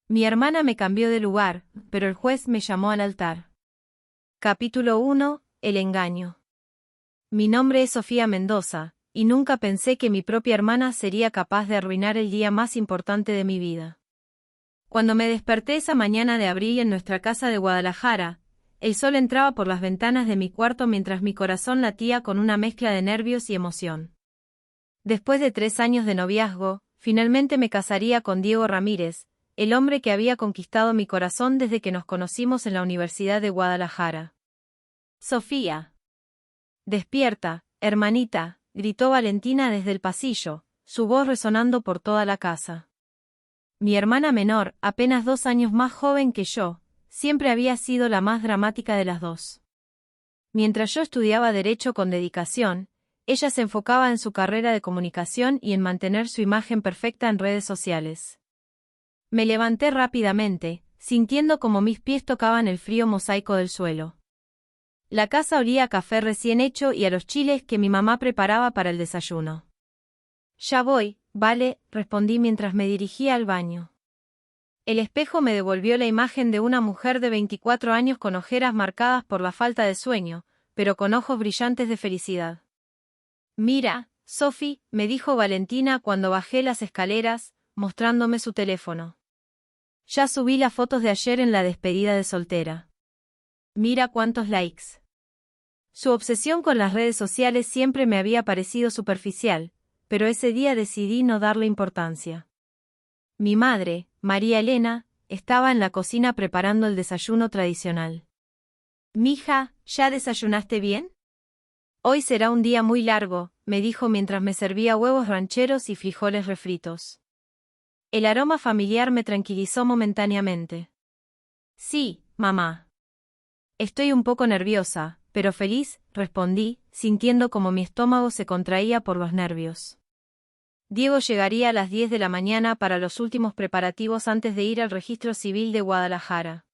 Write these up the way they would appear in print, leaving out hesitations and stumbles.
Mi hermana me cambió de lugar, pero el juez me llamó al altar. Capítulo 1. El engaño. Mi nombre es Sofía Mendoza, y nunca pensé que mi propia hermana sería capaz de arruinar el día más importante de mi vida. Cuando me desperté esa mañana de abril en nuestra casa de Guadalajara, el sol entraba por las ventanas de mi cuarto mientras mi corazón latía con una mezcla de nervios y emoción. Después de 3 años de noviazgo, finalmente me casaría con Diego Ramírez, el hombre que había conquistado mi corazón desde que nos conocimos en la Universidad de Guadalajara. Sofía. Despierta, hermanita, gritó Valentina desde el pasillo, su voz resonando por toda la casa. Mi hermana menor, apenas 2 años más joven que yo, siempre había sido la más dramática de las dos. Mientras yo estudiaba Derecho con dedicación, ella se enfocaba en su carrera de comunicación y en mantener su imagen perfecta en redes sociales. Me levanté rápidamente, sintiendo como mis pies tocaban el frío mosaico del suelo. La casa olía a café recién hecho y a los chiles que mi mamá preparaba para el desayuno. Ya voy, vale, respondí mientras me dirigía al baño. El espejo me devolvió la imagen de una mujer de 24 años con ojeras marcadas por la falta de sueño, pero con ojos brillantes de felicidad. Mira, Sophie, me dijo Valentina cuando bajé las escaleras, mostrándome su teléfono. Ya subí las fotos de ayer en la despedida de soltera. Mira cuántos likes. Su obsesión con las redes sociales siempre me había parecido superficial, pero ese día decidí no darle importancia. Mi madre, María Elena, estaba en la cocina preparando el desayuno tradicional. «Mija, ¿ya desayunaste bien? Hoy será un día muy largo», me dijo mientras me servía huevos rancheros y frijoles refritos. El aroma familiar me tranquilizó momentáneamente. «Sí, mamá. Estoy un poco nerviosa, pero feliz», respondí, sintiendo como mi estómago se contraía por los nervios. Diego llegaría a las 10 de la mañana para los últimos preparativos antes de ir al registro civil de Guadalajara.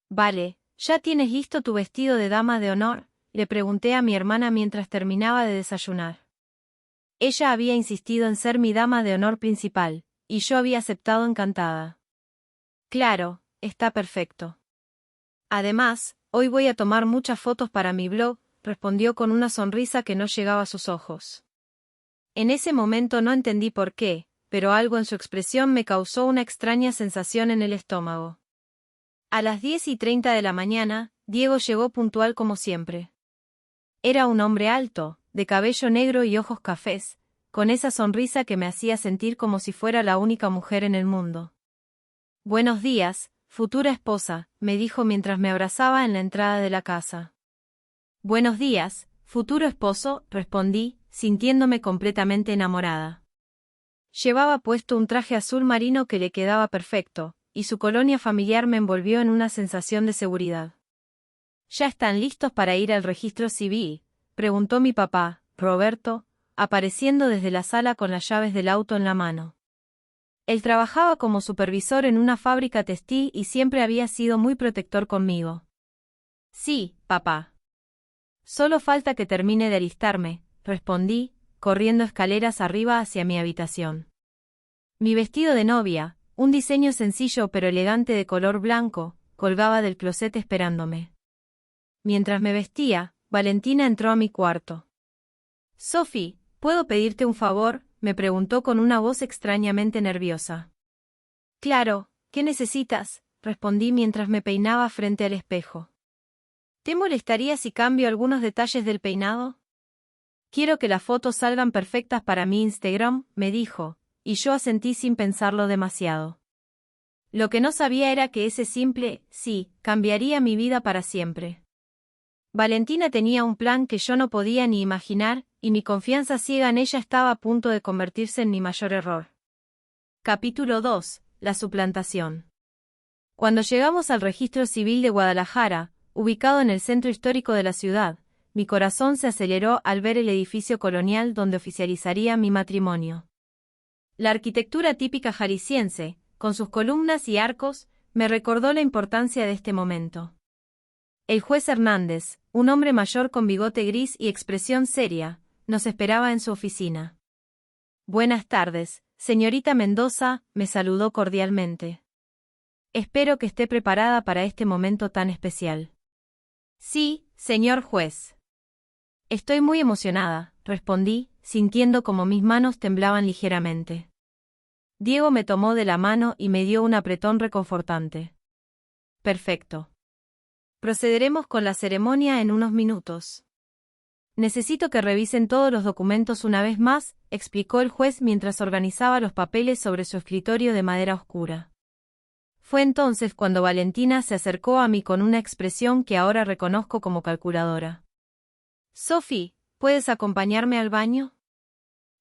«Vale, ¿ya tienes listo tu vestido de dama de honor?», le pregunté a mi hermana mientras terminaba de desayunar. Ella había insistido en ser mi dama de honor principal, y yo había aceptado encantada. «Claro, está perfecto. Además, hoy voy a tomar muchas fotos para mi blog», respondió con una sonrisa que no llegaba a sus ojos. En ese momento no entendí por qué, pero algo en su expresión me causó una extraña sensación en el estómago. A las 10:30 de la mañana, Diego llegó puntual como siempre. Era un hombre alto, de cabello negro y ojos cafés, con esa sonrisa que me hacía sentir como si fuera la única mujer en el mundo. «Buenos días, futura esposa», me dijo mientras me abrazaba en la entrada de la casa. «Buenos días, futuro esposo», respondí, sintiéndome completamente enamorada. Llevaba puesto un traje azul marino que le quedaba perfecto, y su colonia familiar me envolvió en una sensación de seguridad. «¿Ya están listos para ir al registro civil?», preguntó mi papá, Roberto, apareciendo desde la sala con las llaves del auto en la mano. Él trabajaba como supervisor en una fábrica textil y siempre había sido muy protector conmigo. «Sí, papá. Solo falta que termine de alistarme», respondí, corriendo escaleras arriba hacia mi habitación. Mi vestido de novia, un diseño sencillo pero elegante de color blanco, colgaba del closet esperándome. Mientras me vestía, Valentina entró a mi cuarto. «Sophie, ¿puedo pedirte un favor?», me preguntó con una voz extrañamente nerviosa. «Claro, ¿qué necesitas?», respondí mientras me peinaba frente al espejo. «¿Te molestaría si cambio algunos detalles del peinado? Quiero que las fotos salgan perfectas para mi Instagram», me dijo, y yo asentí sin pensarlo demasiado. Lo que no sabía era que ese simple sí cambiaría mi vida para siempre. Valentina tenía un plan que yo no podía ni imaginar, y mi confianza ciega en ella estaba a punto de convertirse en mi mayor error. Capítulo 2. La suplantación. Cuando llegamos al registro civil de Guadalajara, ubicado en el centro histórico de la ciudad, mi corazón se aceleró al ver el edificio colonial donde oficializaría mi matrimonio. La arquitectura típica jalisciense, con sus columnas y arcos, me recordó la importancia de este momento. El juez Hernández, un hombre mayor con bigote gris y expresión seria, nos esperaba en su oficina. «Buenas tardes, señorita Mendoza», me saludó cordialmente. Espero que esté preparada para este momento tan especial. Sí, señor juez. Estoy muy emocionada, respondí, sintiendo como mis manos temblaban ligeramente. Diego me tomó de la mano y me dio un apretón reconfortante. Perfecto. Procederemos con la ceremonia en unos minutos. Necesito que revisen todos los documentos una vez más, explicó el juez mientras organizaba los papeles sobre su escritorio de madera oscura. Fue entonces cuando Valentina se acercó a mí con una expresión que ahora reconozco como calculadora. Sophie, ¿puedes acompañarme al baño?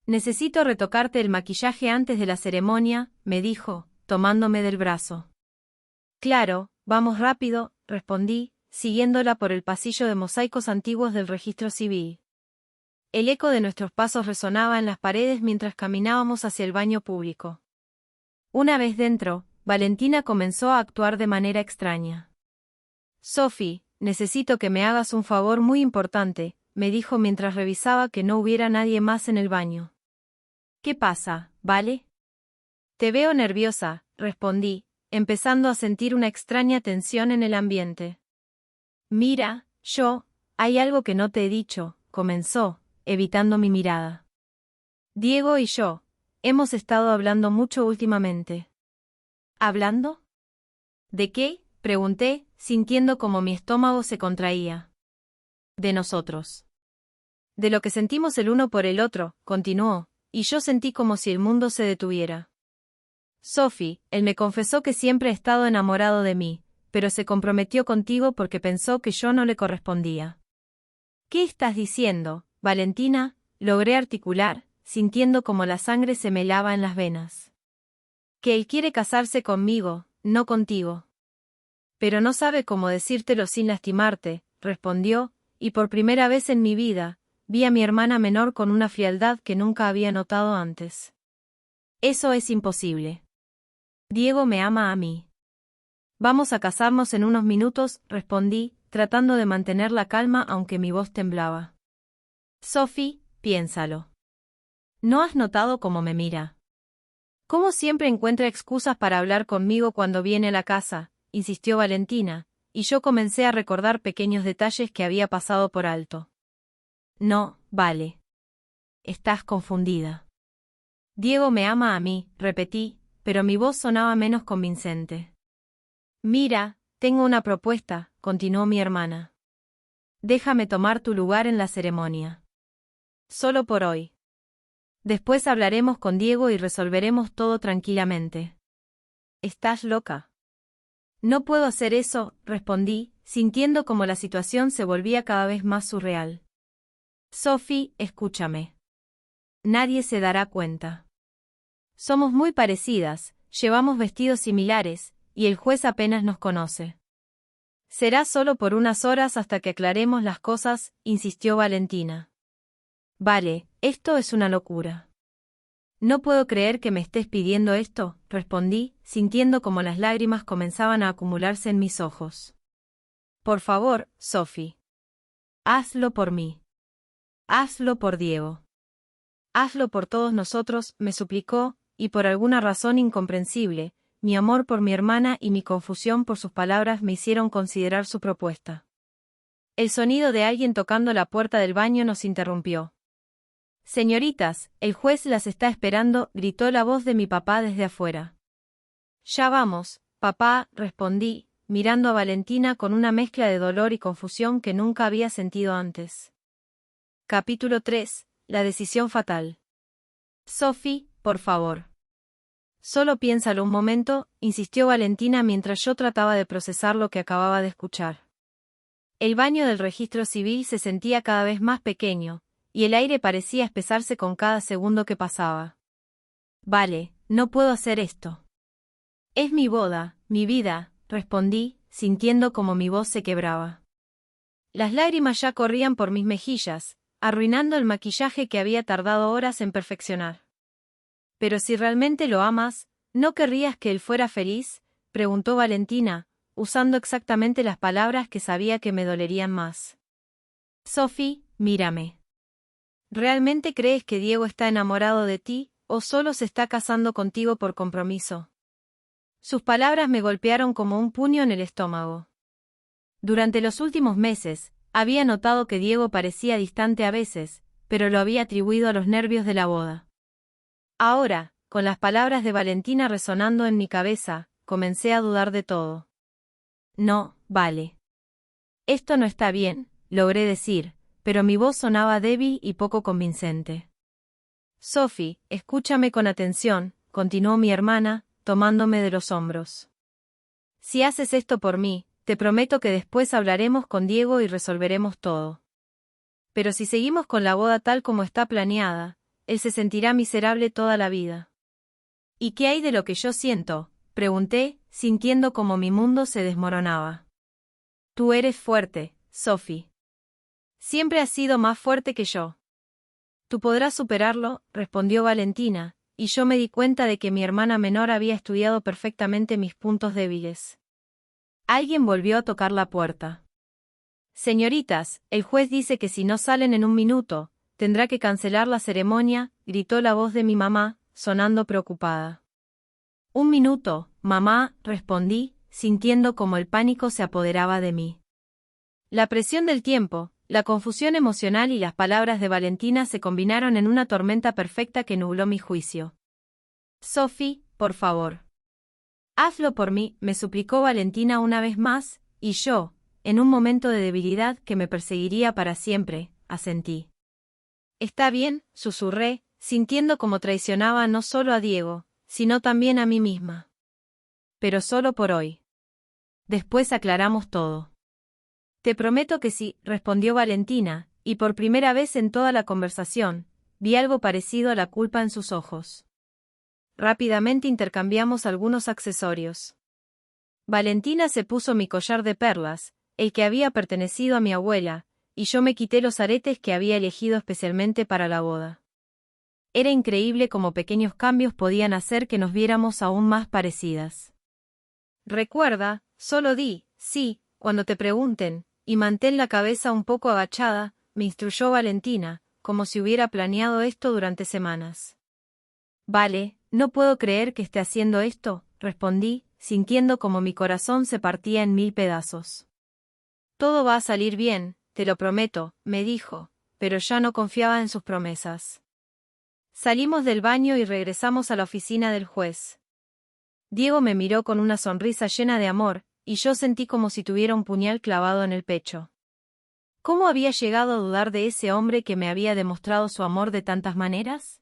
Necesito retocarte el maquillaje antes de la ceremonia, me dijo, tomándome del brazo. Claro, vamos rápido, respondí, siguiéndola por el pasillo de mosaicos antiguos del registro civil. El eco de nuestros pasos resonaba en las paredes mientras caminábamos hacia el baño público. Una vez dentro, Valentina comenzó a actuar de manera extraña. Sophie, necesito que me hagas un favor muy importante, me dijo mientras revisaba que no hubiera nadie más en el baño. ¿Qué pasa, vale? Te veo nerviosa, respondí, empezando a sentir una extraña tensión en el ambiente. Mira, hay algo que no te he dicho, comenzó, evitando mi mirada. Diego y yo, hemos estado hablando mucho últimamente. ¿Hablando? ¿De qué? Pregunté, sintiendo como mi estómago se contraía. De nosotros. De lo que sentimos el uno por el otro, continuó, y yo sentí como si el mundo se detuviera. Sophie, él me confesó que siempre ha estado enamorado de mí, pero se comprometió contigo porque pensó que yo no le correspondía. ¿Qué estás diciendo, Valentina? Logré articular, sintiendo como la sangre se me helaba en las venas. Que él quiere casarse conmigo, no contigo. Pero no sabe cómo decírtelo sin lastimarte, respondió, y por primera vez en mi vida, vi a mi hermana menor con una frialdad que nunca había notado antes. Eso es imposible. Diego me ama a mí. Vamos a casarnos en unos minutos, respondí, tratando de mantener la calma aunque mi voz temblaba. Sophie, piénsalo. ¿No has notado cómo me mira? ¿Cómo siempre encuentra excusas para hablar conmigo cuando viene a la casa?, insistió Valentina, y yo comencé a recordar pequeños detalles que había pasado por alto. No, vale. Estás confundida. Diego me ama a mí, repetí, pero mi voz sonaba menos convincente. Mira, tengo una propuesta, continuó mi hermana. Déjame tomar tu lugar en la ceremonia. Solo por hoy. Después hablaremos con Diego y resolveremos todo tranquilamente. ¿Estás loca? No puedo hacer eso, respondí, sintiendo como la situación se volvía cada vez más surreal. Sophie, escúchame. Nadie se dará cuenta. Somos muy parecidas, llevamos vestidos similares, y el juez apenas nos conoce. Será solo por unas horas hasta que aclaremos las cosas, insistió Valentina. Vale, esto es una locura. No puedo creer que me estés pidiendo esto, respondí, sintiendo como las lágrimas comenzaban a acumularse en mis ojos. Por favor, Sophie. Hazlo por mí. Hazlo por Diego. Hazlo por todos nosotros, me suplicó, y por alguna razón incomprensible, mi amor por mi hermana y mi confusión por sus palabras me hicieron considerar su propuesta. El sonido de alguien tocando la puerta del baño nos interrumpió. Señoritas, el juez las está esperando, gritó la voz de mi papá desde afuera. Ya vamos, papá, respondí, mirando a Valentina con una mezcla de dolor y confusión que nunca había sentido antes. Capítulo 3. La decisión fatal. Sophie, por favor. Solo piénsalo un momento, insistió Valentina mientras yo trataba de procesar lo que acababa de escuchar. El baño del registro civil se sentía cada vez más pequeño, y el aire parecía espesarse con cada segundo que pasaba. Vale, no puedo hacer esto. Es mi boda, mi vida, respondí, sintiendo como mi voz se quebraba. Las lágrimas ya corrían por mis mejillas, arruinando el maquillaje que había tardado horas en perfeccionar. Pero si realmente lo amas, ¿no querrías que él fuera feliz?, preguntó Valentina, usando exactamente las palabras que sabía que me dolerían más. Sophie, mírame. ¿Realmente crees que Diego está enamorado de ti, o solo se está casando contigo por compromiso? Sus palabras me golpearon como un puño en el estómago. Durante los últimos meses, había notado que Diego parecía distante a veces, pero lo había atribuido a los nervios de la boda. Ahora, con las palabras de Valentina resonando en mi cabeza, comencé a dudar de todo. No, vale. Esto no está bien, logré decir, pero mi voz sonaba débil y poco convincente. Sophie, escúchame con atención, continuó mi hermana, tomándome de los hombros. Si haces esto por mí, te prometo que después hablaremos con Diego y resolveremos todo. Pero si seguimos con la boda tal como está planeada, él se sentirá miserable toda la vida. ¿Y qué hay de lo que yo siento?, pregunté, sintiendo como mi mundo se desmoronaba. Tú eres fuerte, Sophie. Siempre has sido más fuerte que yo. Tú podrás superarlo, respondió Valentina, y yo me di cuenta de que mi hermana menor había estudiado perfectamente mis puntos débiles. Alguien volvió a tocar la puerta. Señoritas, el juez dice que si no salen en un minuto, tendrá que cancelar la ceremonia, gritó la voz de mi mamá, sonando preocupada. Un minuto, mamá, respondí, sintiendo como el pánico se apoderaba de mí. La presión del tiempo, la confusión emocional y las palabras de Valentina se combinaron en una tormenta perfecta que nubló mi juicio. Sophie, por favor. Hazlo por mí, me suplicó Valentina una vez más, y yo, en un momento de debilidad que me perseguiría para siempre, asentí. Está bien, susurré, sintiendo como traicionaba no solo a Diego, sino también a mí misma. Pero solo por hoy. Después aclaramos todo. Te prometo que sí, respondió Valentina, y por primera vez en toda la conversación, vi algo parecido a la culpa en sus ojos. Rápidamente intercambiamos algunos accesorios. Valentina se puso mi collar de perlas, el que había pertenecido a mi abuela, y yo me quité los aretes que había elegido especialmente para la boda. Era increíble cómo pequeños cambios podían hacer que nos viéramos aún más parecidas. Recuerda, solo di, sí, cuando te pregunten, y mantén la cabeza un poco agachada, me instruyó Valentina, como si hubiera planeado esto durante semanas. Vale, no puedo creer que esté haciendo esto, respondí, sintiendo como mi corazón se partía en 1000 pedazos. Todo va a salir bien, te lo prometo, me dijo, pero ya no confiaba en sus promesas. Salimos del baño y regresamos a la oficina del juez. Diego me miró con una sonrisa llena de amor, y yo sentí como si tuviera un puñal clavado en el pecho. ¿Cómo había llegado a dudar de ese hombre que me había demostrado su amor de tantas maneras?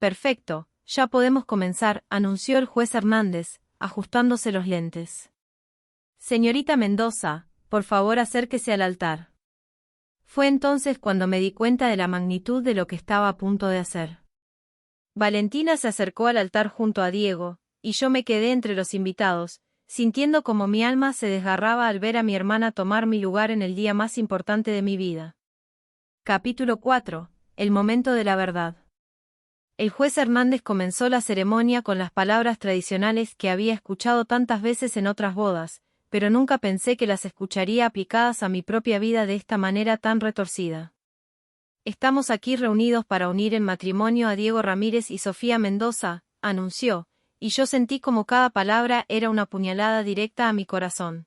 Perfecto, ya podemos comenzar, anunció el juez Hernández, ajustándose los lentes. Señorita Mendoza, por favor acérquese al altar. Fue entonces cuando me di cuenta de la magnitud de lo que estaba a punto de hacer. Valentina se acercó al altar junto a Diego, y yo me quedé entre los invitados, sintiendo como mi alma se desgarraba al ver a mi hermana tomar mi lugar en el día más importante de mi vida. Capítulo 4. El momento de la verdad. El juez Hernández comenzó la ceremonia con las palabras tradicionales que había escuchado tantas veces en otras bodas, pero nunca pensé que las escucharía aplicadas a mi propia vida de esta manera tan retorcida. Estamos aquí reunidos para unir en matrimonio a Diego Ramírez y Sofía Mendoza, anunció, y yo sentí como cada palabra era una puñalada directa a mi corazón.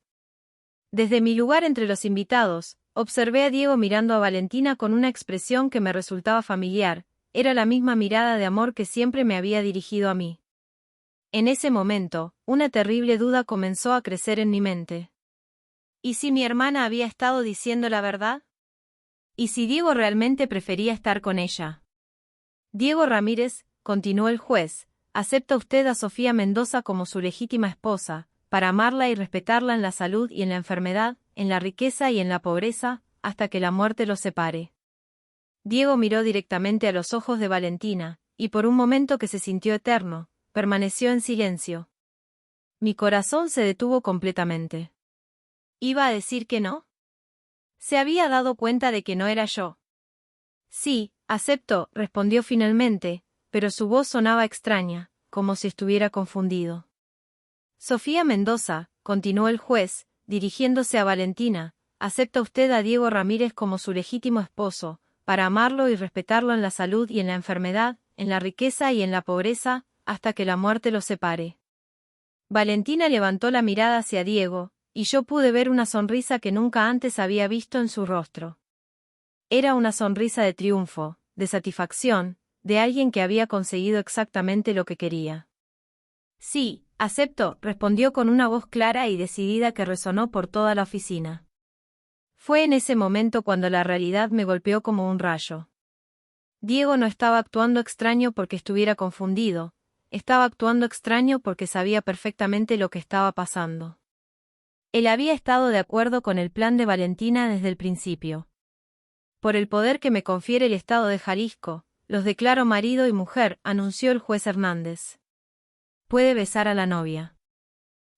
Desde mi lugar entre los invitados, observé a Diego mirando a Valentina con una expresión que me resultaba familiar, era la misma mirada de amor que siempre me había dirigido a mí. En ese momento, una terrible duda comenzó a crecer en mi mente. ¿Y si mi hermana había estado diciendo la verdad? ¿Y si Diego realmente prefería estar con ella? Diego Ramírez, continuó el juez, ¿acepta usted a Sofía Mendoza como su legítima esposa, para amarla y respetarla en la salud y en la enfermedad, en la riqueza y en la pobreza, hasta que la muerte los separe? Diego miró directamente a los ojos de Valentina, y por un momento que se sintió eterno, permaneció en silencio. Mi corazón se detuvo completamente. ¿Iba a decir que no? Se había dado cuenta de que no era yo. Sí, acepto, respondió finalmente, pero su voz sonaba extraña, como si estuviera confundido. Sofía Mendoza, continuó el juez, dirigiéndose a Valentina, ¿acepta usted a Diego Ramírez como su legítimo esposo, para amarlo y respetarlo en la salud y en la enfermedad, en la riqueza y en la pobreza, hasta que la muerte los separe? Valentina levantó la mirada hacia Diego, y yo pude ver una sonrisa que nunca antes había visto en su rostro. Era una sonrisa de triunfo, de satisfacción, de alguien que había conseguido exactamente lo que quería. Sí, acepto, respondió con una voz clara y decidida que resonó por toda la oficina. Fue en ese momento cuando la realidad me golpeó como un rayo. Diego no estaba actuando extraño porque estuviera confundido, estaba actuando extraño porque sabía perfectamente lo que estaba pasando. Él había estado de acuerdo con el plan de Valentina desde el principio. Por el poder que me confiere el Estado de Jalisco, los declaro marido y mujer, anunció el juez Hernández. Puede besar a la novia.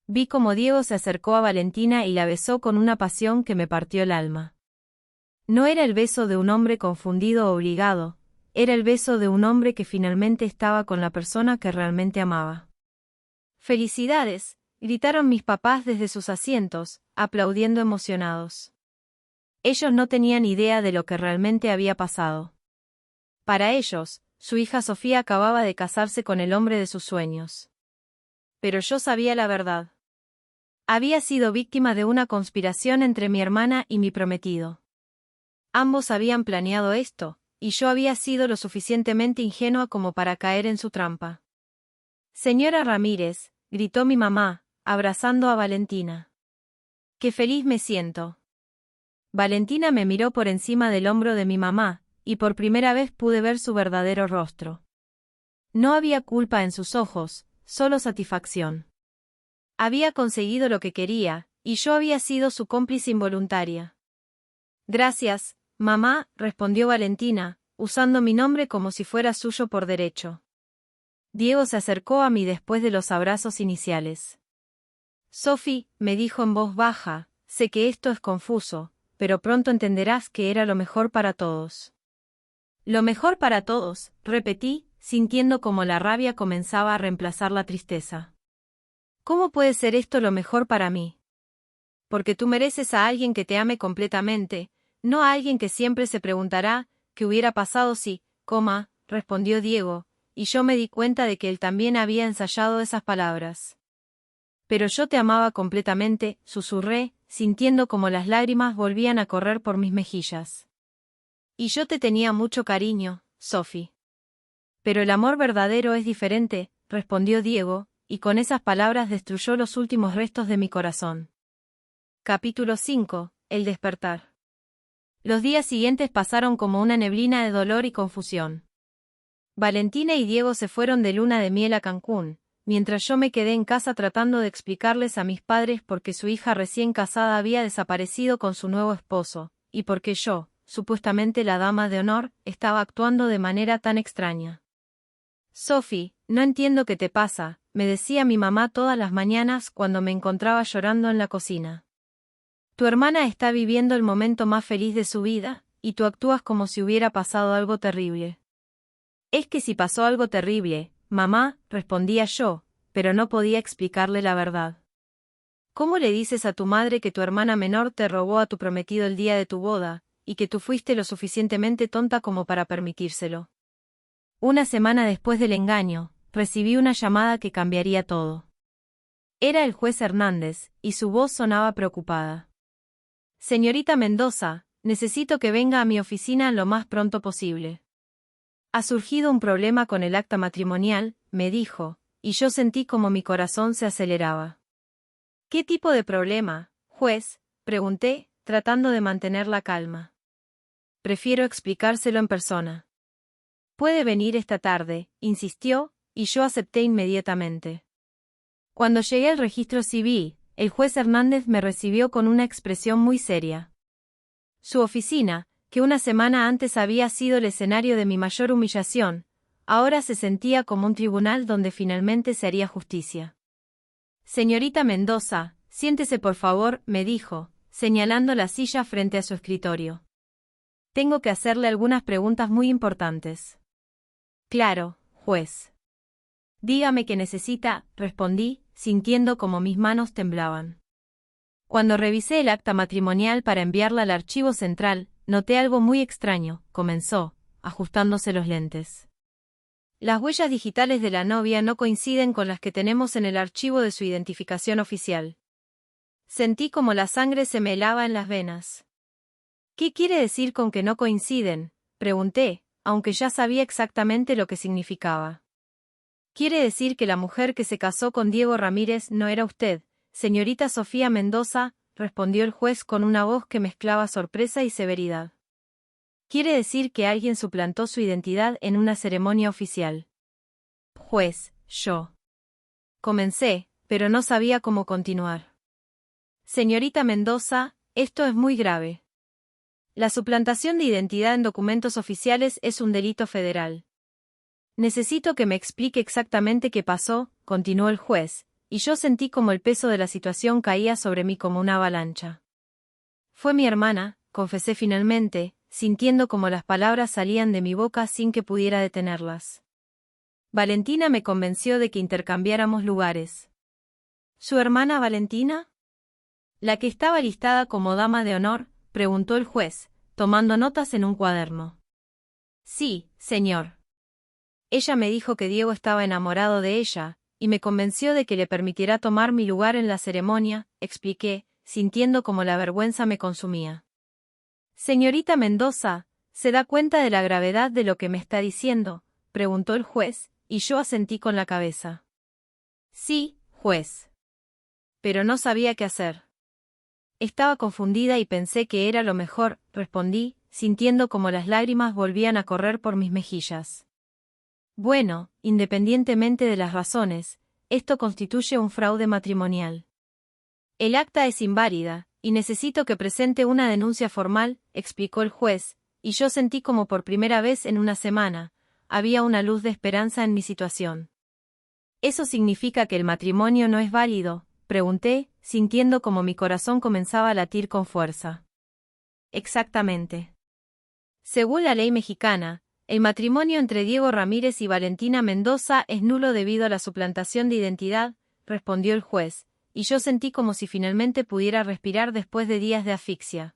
Vi cómo Diego se acercó a Valentina y la besó con una pasión que me partió el alma. No era el beso de un hombre confundido o obligado, era el beso de un hombre que finalmente estaba con la persona que realmente amaba. ¡Felicidades!, gritaron mis papás desde sus asientos, aplaudiendo emocionados. Ellos no tenían idea de lo que realmente había pasado. Para ellos, su hija Sofía acababa de casarse con el hombre de sus sueños. Pero yo sabía la verdad. Había sido víctima de una conspiración entre mi hermana y mi prometido. Ambos habían planeado esto, y yo había sido lo suficientemente ingenua como para caer en su trampa. Señora Ramírez, gritó mi mamá, abrazando a Valentina. ¡Qué feliz me siento! Valentina me miró por encima del hombro de mi mamá, y por primera vez pude ver su verdadero rostro. No había culpa en sus ojos, solo satisfacción. Había conseguido lo que quería, y yo había sido su cómplice involuntaria. Gracias, mamá, respondió Valentina, usando mi nombre como si fuera suyo por derecho. Diego se acercó a mí después de los abrazos iniciales. Sophie, me dijo en voz baja, sé que esto es confuso, pero pronto entenderás que era lo mejor para todos. Lo mejor para todos, repetí, sintiendo como la rabia comenzaba a reemplazar la tristeza. ¿Cómo puede ser esto lo mejor para mí? Porque tú mereces a alguien que te ame completamente, no a alguien que siempre se preguntará, ¿qué hubiera pasado si, respondió Diego, y yo me di cuenta de que él también había ensayado esas palabras. Pero yo te amaba completamente, susurré, sintiendo como las lágrimas volvían a correr por mis mejillas. Y yo te tenía mucho cariño, Sophie. Pero el amor verdadero es diferente, respondió Diego, y con esas palabras destruyó los últimos restos de mi corazón. Capítulo 5. El despertar. Los días siguientes pasaron como una neblina de dolor y confusión. Valentina y Diego se fueron de luna de miel a Cancún, mientras yo me quedé en casa tratando de explicarles a mis padres por qué su hija recién casada había desaparecido con su nuevo esposo, y por qué yo, supuestamente la dama de honor, estaba actuando de manera tan extraña. Sophie, no entiendo qué te pasa, me decía mi mamá todas las mañanas cuando me encontraba llorando en la cocina. Tu hermana está viviendo el momento más feliz de su vida, y tú actúas como si hubiera pasado algo terrible. Es que si pasó algo terrible, mamá, respondía yo, pero no podía explicarle la verdad. ¿Cómo le dices a tu madre que tu hermana menor te robó a tu prometido el día de tu boda, y que tú fuiste lo suficientemente tonta como para permitírselo? Una semana después del engaño, recibí una llamada que cambiaría todo. Era el juez Hernández, y su voz sonaba preocupada. Señorita Mendoza, necesito que venga a mi oficina lo más pronto posible. Ha surgido un problema con el acta matrimonial, me dijo, y yo sentí como mi corazón se aceleraba. ¿Qué tipo de problema, juez?, pregunté, tratando de mantener la calma. Prefiero explicárselo en persona. Puede venir esta tarde, insistió, y yo acepté inmediatamente. Cuando llegué al registro civil, el juez Hernández me recibió con una expresión muy seria. Su oficina, que una semana antes había sido el escenario de mi mayor humillación, ahora se sentía como un tribunal donde finalmente se haría justicia. Señorita Mendoza, siéntese por favor, me dijo, señalando la silla frente a su escritorio. Tengo que hacerle algunas preguntas muy importantes. Claro, juez. Dígame qué necesita, respondí, sintiendo como mis manos temblaban. Cuando revisé el acta matrimonial para enviarla al archivo central, noté algo muy extraño, comenzó, ajustándose los lentes. Las huellas digitales de la novia no coinciden con las que tenemos en el archivo de su identificación oficial. Sentí como la sangre se me helaba en las venas. ¿Qué quiere decir con que no coinciden?, pregunté, aunque ya sabía exactamente lo que significaba. Quiere decir que la mujer que se casó con Diego Ramírez no era usted, señorita Sofía Mendoza, respondió el juez con una voz que mezclaba sorpresa y severidad. Quiere decir que alguien suplantó su identidad en una ceremonia oficial. Juez, yo. Comencé, pero no sabía cómo continuar. Señorita Mendoza, esto es muy grave. La suplantación de identidad en documentos oficiales es un delito federal. Necesito que me explique exactamente qué pasó, continuó el juez, y yo sentí como el peso de la situación caía sobre mí como una avalancha. Fue mi hermana, confesé finalmente, sintiendo como las palabras salían de mi boca sin que pudiera detenerlas. Valentina me convenció de que intercambiáramos lugares. ¿Su hermana Valentina? ¿La que estaba listada como dama de honor?, preguntó el juez, tomando notas en un cuaderno. Sí, señor. Ella me dijo que Diego estaba enamorado de ella, y me convenció de que le permitirá tomar mi lugar en la ceremonia, expliqué, sintiendo como la vergüenza me consumía. Señorita Mendoza, ¿se da cuenta de la gravedad de lo que me está diciendo?, preguntó el juez, y yo asentí con la cabeza. Sí, juez. Pero no sabía qué hacer. Estaba confundida y pensé que era lo mejor, respondí, sintiendo como las lágrimas volvían a correr por mis mejillas. Bueno, independientemente de las razones, esto constituye un fraude matrimonial. El acta es inválida, y necesito que presente una denuncia formal, explicó el juez, y yo sentí como por primera vez en una semana, había una luz de esperanza en mi situación. ¿Eso significa que el matrimonio no es válido?, pregunté, sintiendo como mi corazón comenzaba a latir con fuerza. Exactamente. Según la ley mexicana, el matrimonio entre Diego Ramírez y Valentina Mendoza es nulo debido a la suplantación de identidad, respondió el juez, y yo sentí como si finalmente pudiera respirar después de días de asfixia.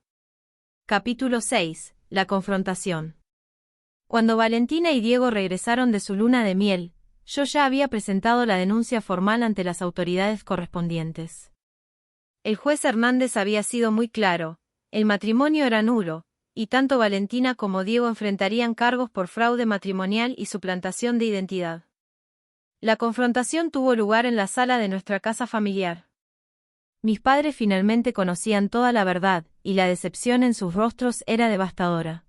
Capítulo 6. La confrontación. Cuando Valentina y Diego regresaron de su luna de miel, yo ya había presentado la denuncia formal ante las autoridades correspondientes. El juez Hernández había sido muy claro, el matrimonio era nulo, y tanto Valentina como Diego enfrentarían cargos por fraude matrimonial y suplantación de identidad. La confrontación tuvo lugar en la sala de nuestra casa familiar. Mis padres finalmente conocían toda la verdad, y la decepción en sus rostros era devastadora.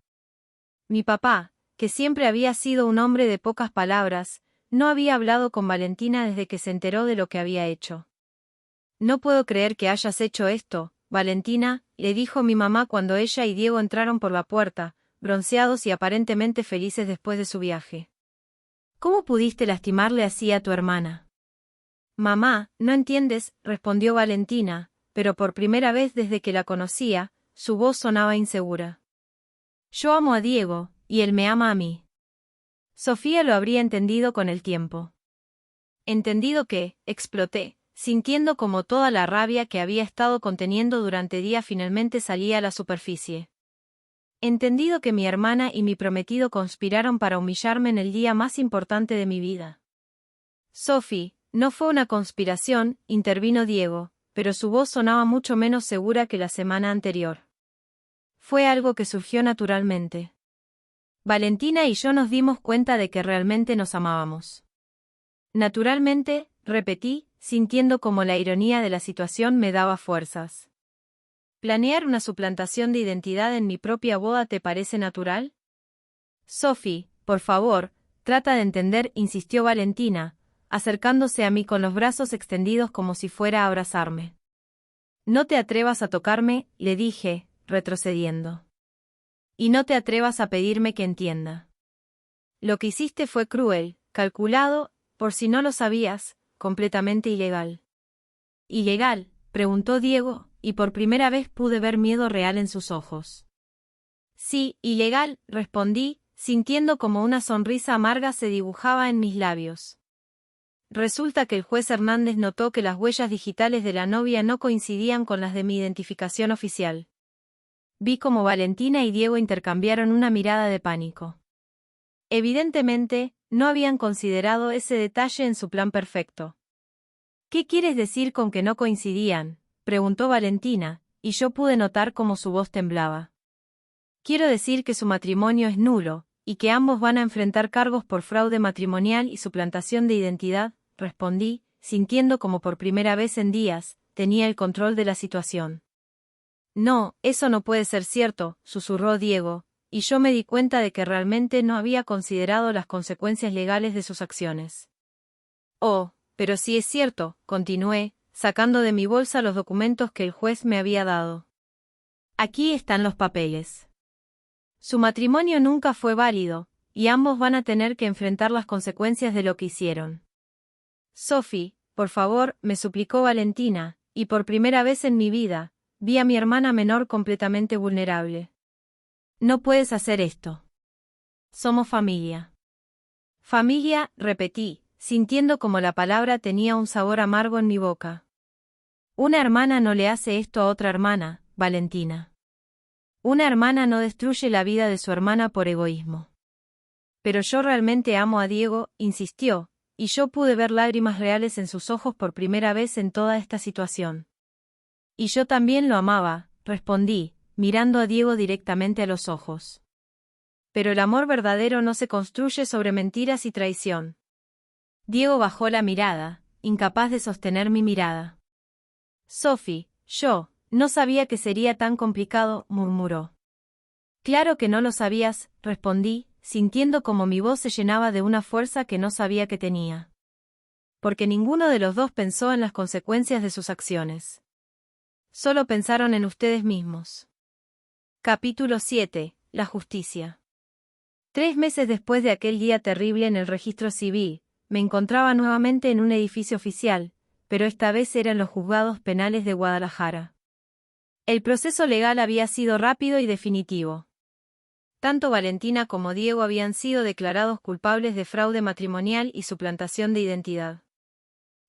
Mi papá, que siempre había sido un hombre de pocas palabras, no había hablado con Valentina desde que se enteró de lo que había hecho. No puedo creer que hayas hecho esto, Valentina, le dijo mi mamá cuando ella y Diego entraron por la puerta, bronceados y aparentemente felices después de su viaje. ¿Cómo pudiste lastimarle así a tu hermana? Mamá, no entiendes, respondió Valentina, pero por primera vez desde que la conocía, su voz sonaba insegura. Yo amo a Diego, y él me ama a mí. Sofía lo habría entendido con el tiempo. ¿Entendido qué?, exploté, sintiendo como toda la rabia que había estado conteniendo durante días finalmente salía a la superficie. Entendido que mi hermana y mi prometido conspiraron para humillarme en el día más importante de mi vida. Sophie, no fue una conspiración, intervino Diego, pero su voz sonaba mucho menos segura que la semana anterior. Fue algo que surgió naturalmente. Valentina y yo nos dimos cuenta de que realmente nos amábamos. Naturalmente, repetí, sintiendo como la ironía de la situación me daba fuerzas. ¿Planear una suplantación de identidad en mi propia boda te parece natural? Sophie, por favor, trata de entender, insistió Valentina, acercándose a mí con los brazos extendidos como si fuera a abrazarme. No te atrevas a tocarme, le dije, retrocediendo. Y no te atrevas a pedirme que entienda. Lo que hiciste fue cruel, calculado, por si no lo sabías, completamente ilegal. ¿Ilegal?, preguntó Diego, y por primera vez pude ver miedo real en sus ojos. Sí, ilegal, respondí, sintiendo como una sonrisa amarga se dibujaba en mis labios. Resulta que el juez Hernández notó que las huellas digitales de la novia no coincidían con las de mi identificación oficial. Vi como Valentina y Diego intercambiaron una mirada de pánico. Evidentemente, no habían considerado ese detalle en su plan perfecto. ¿Qué quieres decir con que no coincidían?, preguntó Valentina, y yo pude notar cómo su voz temblaba. Quiero decir que su matrimonio es nulo, y que ambos van a enfrentar cargos por fraude matrimonial y suplantación de identidad, respondí, sintiendo como por primera vez en días, tenía el control de la situación. No, eso no puede ser cierto, susurró Diego, y yo me di cuenta de que realmente no había considerado las consecuencias legales de sus acciones. Oh, pero sí es cierto, continué, sacando de mi bolsa los documentos que el juez me había dado. Aquí están los papeles. Su matrimonio nunca fue válido, y ambos van a tener que enfrentar las consecuencias de lo que hicieron. Sophie, por favor, me suplicó Valentina, y por primera vez en mi vida, vi a mi hermana menor completamente vulnerable. No puedes hacer esto. Somos familia. Familia, repetí, sintiendo como la palabra tenía un sabor amargo en mi boca. Una hermana no le hace esto a otra hermana, Valentina. Una hermana no destruye la vida de su hermana por egoísmo. Pero yo realmente amo a Diego, insistió, y yo pude ver lágrimas reales en sus ojos por primera vez en toda esta situación. Y yo también lo amaba, respondí, mirando a Diego directamente a los ojos. Pero el amor verdadero no se construye sobre mentiras y traición. Diego bajó la mirada, incapaz de sostener mi mirada. Sophie, yo, no sabía que sería tan complicado, murmuró. Claro que no lo sabías, respondí, sintiendo como mi voz se llenaba de una fuerza que no sabía que tenía. Porque ninguno de los dos pensó en las consecuencias de sus acciones. Solo pensaron en ustedes mismos. Capítulo 7. La justicia. 3 meses después de aquel día terrible en el registro civil, me encontraba nuevamente en un edificio oficial, pero esta vez era en los juzgados penales de Guadalajara. El proceso legal había sido rápido y definitivo. Tanto Valentina como Diego habían sido declarados culpables de fraude matrimonial y suplantación de identidad.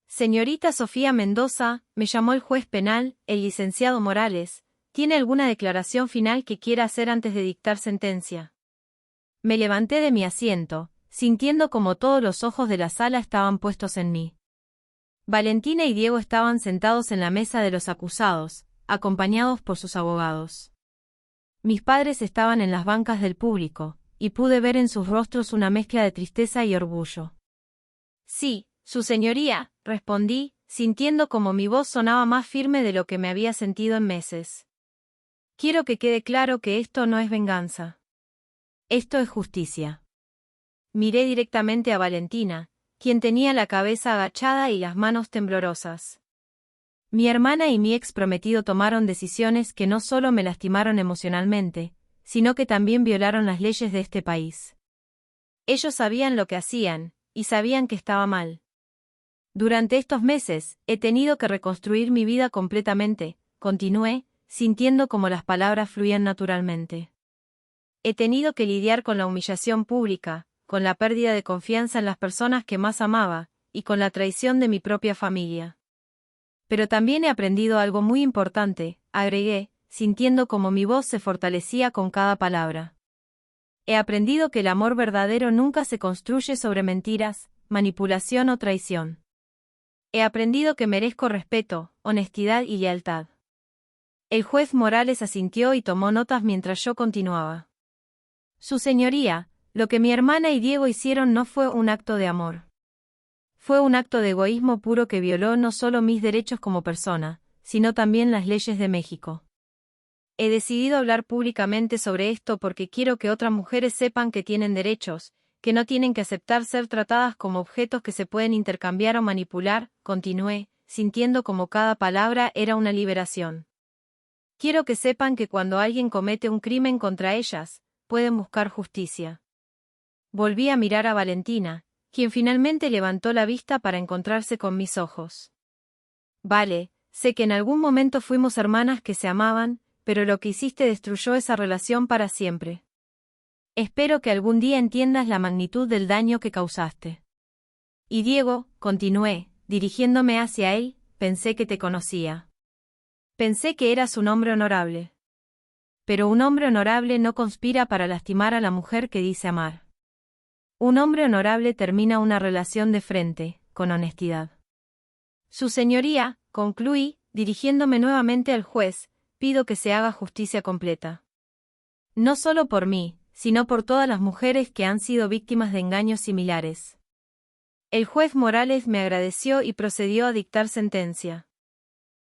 Señorita Sofía Mendoza, me llamó el juez penal, el licenciado Morales, ¿tiene alguna declaración final que quiera hacer antes de dictar sentencia? Me levanté de mi asiento, sintiendo como todos los ojos de la sala estaban puestos en mí. Valentina y Diego estaban sentados en la mesa de los acusados, acompañados por sus abogados. Mis padres estaban en las bancas del público, y pude ver en sus rostros una mezcla de tristeza y orgullo. Sí, su señoría, respondí, sintiendo como mi voz sonaba más firme de lo que me había sentido en meses. Quiero que quede claro que esto no es venganza. Esto es justicia. Miré directamente a Valentina, quien tenía la cabeza agachada y las manos temblorosas. Mi hermana y mi ex prometido tomaron decisiones que no solo me lastimaron emocionalmente, sino que también violaron las leyes de este país. Ellos sabían lo que hacían, y sabían que estaba mal. Durante estos meses, he tenido que reconstruir mi vida completamente, continué, sintiendo como las palabras fluían naturalmente. He tenido que lidiar con la humillación pública, con la pérdida de confianza en las personas que más amaba, y con la traición de mi propia familia. Pero también he aprendido algo muy importante, agregué, sintiendo como mi voz se fortalecía con cada palabra. He aprendido que el amor verdadero nunca se construye sobre mentiras, manipulación o traición. He aprendido que merezco respeto, honestidad y lealtad. El juez Morales asintió y tomó notas mientras yo continuaba. Su señoría, lo que mi hermana y Diego hicieron no fue un acto de amor. Fue un acto de egoísmo puro que violó no solo mis derechos como persona, sino también las leyes de México. He decidido hablar públicamente sobre esto porque quiero que otras mujeres sepan que tienen derechos, que no tienen que aceptar ser tratadas como objetos que se pueden intercambiar o manipular, continué, sintiendo como cada palabra era una liberación. Quiero que sepan que cuando alguien comete un crimen contra ellas, pueden buscar justicia. Volví a mirar a Valentina, quien finalmente levantó la vista para encontrarse con mis ojos. Vale, sé que en algún momento fuimos hermanas que se amaban, pero lo que hiciste destruyó esa relación para siempre. Espero que algún día entiendas la magnitud del daño que causaste. Y Diego, continué, dirigiéndome hacia él, pensé que te conocía. Pensé que eras un hombre honorable. Pero un hombre honorable no conspira para lastimar a la mujer que dice amar. Un hombre honorable termina una relación de frente, con honestidad. Su señoría, concluí, dirigiéndome nuevamente al juez, pido que se haga justicia completa. No solo por mí, sino por todas las mujeres que han sido víctimas de engaños similares. El juez Morales me agradeció y procedió a dictar sentencia.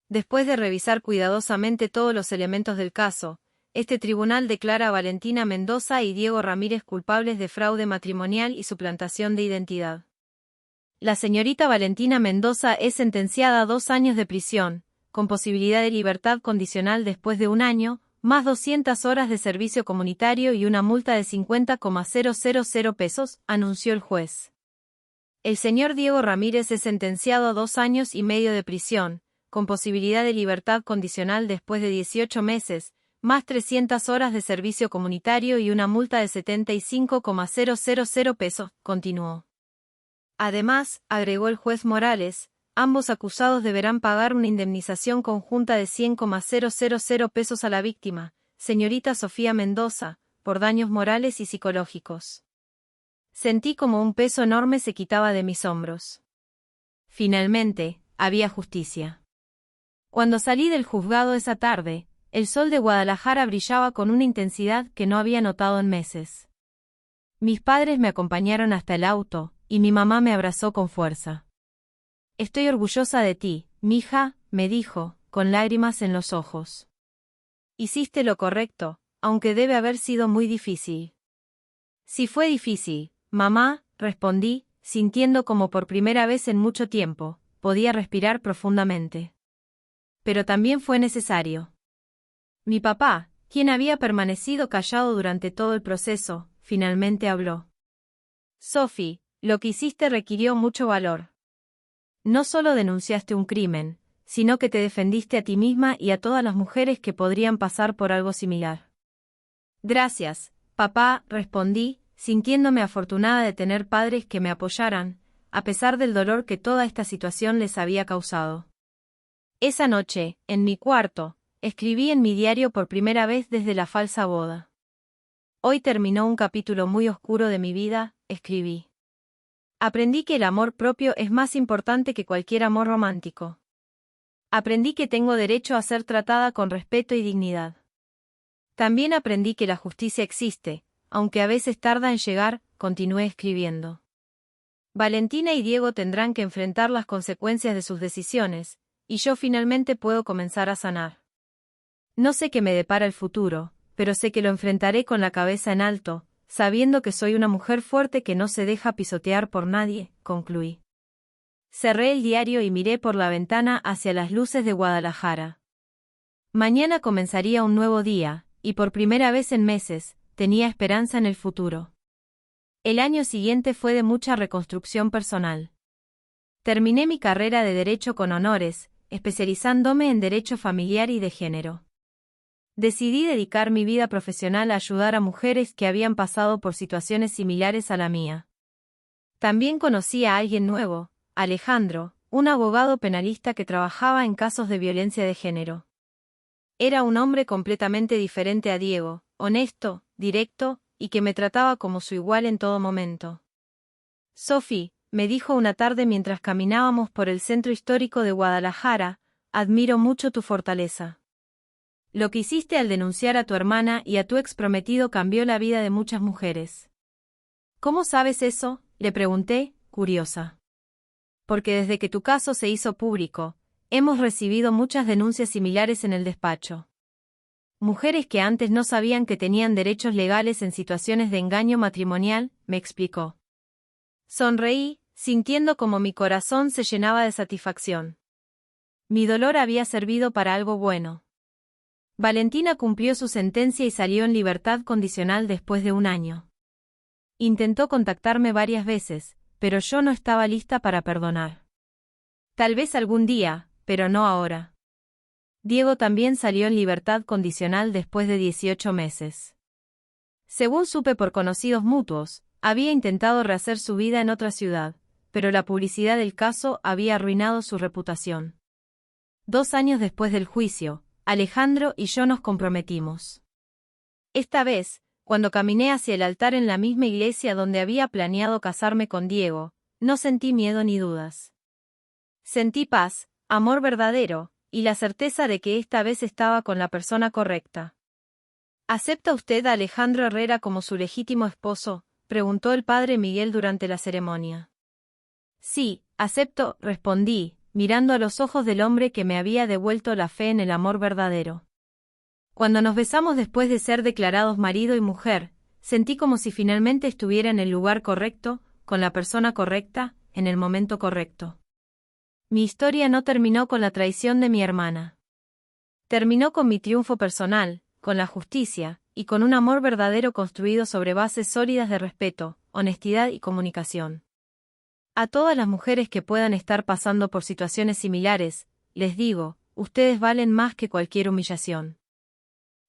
Después de revisar cuidadosamente todos los elementos del caso, este tribunal declara a Valentina Mendoza y Diego Ramírez culpables de fraude matrimonial y suplantación de identidad. La señorita Valentina Mendoza es sentenciada a 2 años de prisión, con posibilidad de libertad condicional después de 1 año, más 200 horas de servicio comunitario y una multa de 50,000 pesos, anunció el juez. El señor Diego Ramírez es sentenciado a 2 años y medio de prisión, con posibilidad de libertad condicional después de 18 meses, más 300 horas de servicio comunitario y una multa de 75,000 pesos, continuó. Además, agregó el juez Morales, ambos acusados deberán pagar una indemnización conjunta de 100,000 pesos a la víctima, señorita Sofía Mendoza, por daños morales y psicológicos. Sentí como un peso enorme se quitaba de mis hombros. Finalmente, había justicia. Cuando salí del juzgado esa tarde, el sol de Guadalajara brillaba con una intensidad que no había notado en meses. Mis padres me acompañaron hasta el auto, y mi mamá me abrazó con fuerza. Estoy orgullosa de ti, mija, me dijo, con lágrimas en los ojos. Hiciste lo correcto, aunque debe haber sido muy difícil. Sí fue difícil, mamá, respondí, sintiendo como por primera vez en mucho tiempo, podía respirar profundamente. Pero también fue necesario. Mi papá, quien había permanecido callado durante todo el proceso, finalmente habló. Sophie, lo que hiciste requirió mucho valor. No solo denunciaste un crimen, sino que te defendiste a ti misma y a todas las mujeres que podrían pasar por algo similar. Gracias, papá, respondí, sintiéndome afortunada de tener padres que me apoyaran, a pesar del dolor que toda esta situación les había causado. Esa noche, en mi cuarto, escribí en mi diario por primera vez desde la falsa boda. Hoy terminó un capítulo muy oscuro de mi vida, escribí. Aprendí que el amor propio es más importante que cualquier amor romántico. Aprendí que tengo derecho a ser tratada con respeto y dignidad. También aprendí que la justicia existe, aunque a veces tarda en llegar, continué escribiendo. Valentina y Diego tendrán que enfrentar las consecuencias de sus decisiones, y yo finalmente puedo comenzar a sanar. No sé qué me depara el futuro, pero sé que lo enfrentaré con la cabeza en alto, sabiendo que soy una mujer fuerte que no se deja pisotear por nadie, concluí. Cerré el diario y miré por la ventana hacia las luces de Guadalajara. Mañana comenzaría un nuevo día, y por primera vez en meses, tenía esperanza en el futuro. El año siguiente fue de mucha reconstrucción personal. Terminé mi carrera de Derecho con honores, especializándome en Derecho Familiar y de Género. Decidí dedicar mi vida profesional a ayudar a mujeres que habían pasado por situaciones similares a la mía. También conocí a alguien nuevo, Alejandro, un abogado penalista que trabajaba en casos de violencia de género. Era un hombre completamente diferente a Diego, honesto, directo, y que me trataba como su igual en todo momento. Sophie, me dijo una tarde mientras caminábamos por el centro histórico de Guadalajara, admiro mucho tu fortaleza. Lo que hiciste al denunciar a tu hermana y a tu exprometido cambió la vida de muchas mujeres. ¿Cómo sabes eso?, le pregunté, curiosa. Porque desde que tu caso se hizo público, hemos recibido muchas denuncias similares en el despacho. Mujeres que antes no sabían que tenían derechos legales en situaciones de engaño matrimonial, me explicó. Sonreí, sintiendo como mi corazón se llenaba de satisfacción. Mi dolor había servido para algo bueno. Valentina cumplió su sentencia y salió en libertad condicional después de 1 año. Intentó contactarme varias veces, pero yo no estaba lista para perdonar. Tal vez algún día, pero no ahora. Diego también salió en libertad condicional después de 18 meses. Según supe por conocidos mutuos, había intentado rehacer su vida en otra ciudad, pero la publicidad del caso había arruinado su reputación. 2 años después del juicio, Alejandro y yo nos comprometimos. Esta vez, Cuando caminé hacia el altar en la misma iglesia donde había planeado casarme con Diego, no sentí miedo ni dudas. Sentí paz, amor verdadero, y la certeza de que esta vez estaba con la persona correcta. ¿Acepta usted a Alejandro Herrera como su legítimo esposo?, preguntó el padre Miguel durante la ceremonia. Sí, acepto, respondí, mirando a los ojos del hombre que me había devuelto la fe en el amor verdadero. Cuando nos besamos después de ser declarados marido y mujer, sentí como si finalmente estuviera en el lugar correcto, con la persona correcta, en el momento correcto. Mi historia no terminó con la traición de mi hermana. Terminó con mi triunfo personal, con la justicia, y con un amor verdadero construido sobre bases sólidas de respeto, honestidad y comunicación. A todas las mujeres que puedan estar pasando por situaciones similares, les digo, ustedes valen más que cualquier humillación.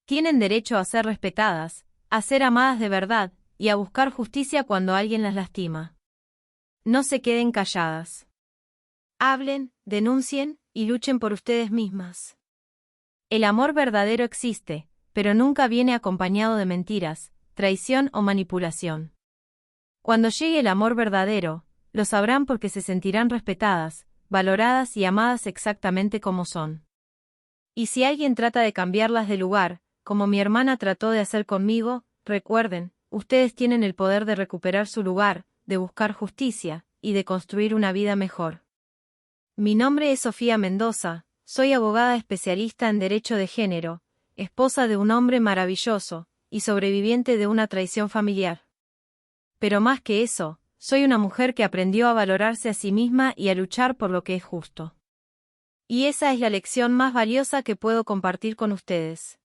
Tienen derecho a ser respetadas, a ser amadas de verdad, y a buscar justicia cuando alguien las lastima. No se queden calladas. Hablen, denuncien, y luchen por ustedes mismas. El amor verdadero existe, pero nunca viene acompañado de mentiras, traición o manipulación. Cuando llegue el amor verdadero, lo sabrán porque se sentirán respetadas, valoradas y amadas exactamente como son. Y si alguien trata de cambiarlas de lugar, como mi hermana trató de hacer conmigo, recuerden, ustedes tienen el poder de recuperar su lugar, de buscar justicia, y de construir una vida mejor. Mi nombre es Sofía Mendoza, soy abogada especialista en derecho de género, esposa de un hombre maravilloso, y sobreviviente de una traición familiar. Pero más que eso, soy una mujer que aprendió a valorarse a sí misma y a luchar por lo que es justo. Y esa es la lección más valiosa que puedo compartir con ustedes.